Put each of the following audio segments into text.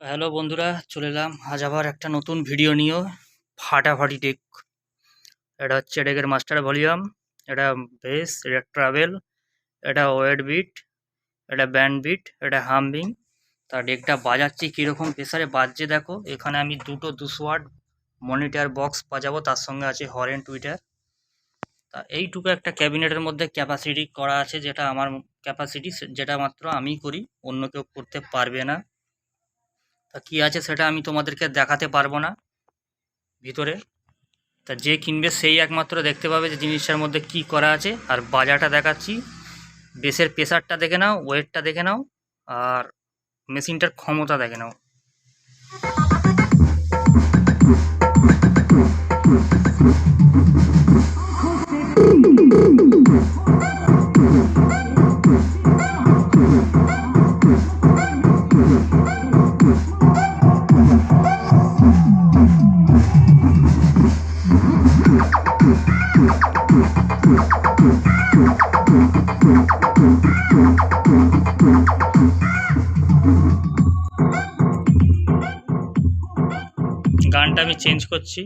Hello বন্ধুরা, চলে এলাম আজ আবার একটা নতুন ভিডিও নিয়ে। ফাটাফাটি টেক। এটা হচ্ছে ডেকের মাস্টার ভলিউম, এটা বেস, এটা ট্রাভেল, এটা ওয়েট বিট, এটা ব্যান্ড বিট, এটা হামবিং। তা ডেকটা বাজাচ্ছি কীরকম প্রেসারে বাজছে দেখো। এখানে আমি দুটো 200 ওয়াট মনিটর বক্স বাজাবো, তার সঙ্গে আছে হরেন টুইটার। তা এইটুকু একটা ক্যাবিনেটের মধ্যে ক্যাপাসিটি করা আছে, যেটা আমার ক্যাপাসিটি, যেটা মাত্র আমি করি, অন্য কেউ করতে পারবে না। তা কী আছে সেটা আমি তোমাদেরকে দেখাতে পারবো না ভিতরে। তা যে কিনবে সেই একমাত্র দেখতে পাবে যে জিনিসটার মধ্যে কি করা আছে। আর বাজারটা দেখাচ্ছি, বেসের প্রেসারটা দেখে নাও, ওয়েটটা দেখে নাও, আর মেশিনটার ক্ষমতা দেখে নাও। গানটা আমি চেঞ্জ করছি।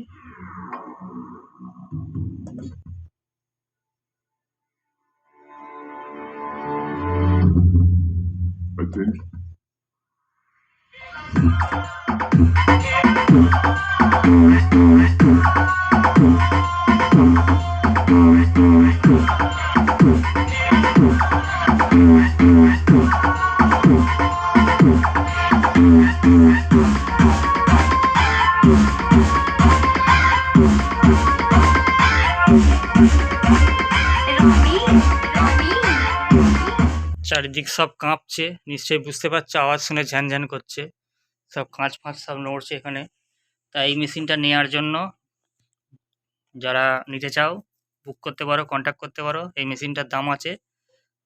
চারিদিক সব কাঁপছে, নিশ্চয়ই বুঝতে পারছো, আওয়াজ শুনে ঝ্যানঝ্যান করছে, সব কাঁচ ফাঁচ সব নড়ছে এখানে। তাই এই মেশিনটা নেওয়ার জন্য যারা নিতে চাও বুক করতে পারো, কন্ট্যাক্ট করতে পারো। এই মেশিনটার দাম আছে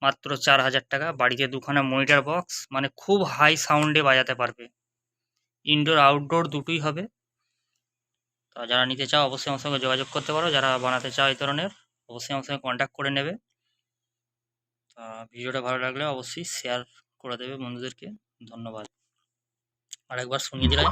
মাত্র 4000 টাকা। বাড়িতে দুখানা মনিটর বক্স, মানে খুব হাই সাউন্ডে বাজাতে পারবে, ইনডোর আউটডোর দুটোই হবে। তো যারা নিতে চাও অবশ্যই আমার সঙ্গে যোগাযোগ করতে পারো, যারা বানাতে চাও এই ধরনের অবশ্যই আমার সঙ্গে কন্ট্যাক্ট করে নেবে। ভিডিওটা ভালো লাগলে অবশ্যই শেয়ার করে দেবে বন্ধুদেরকে। ধন্যবাদ। আরেকবার শুনিয়ে দিলাম।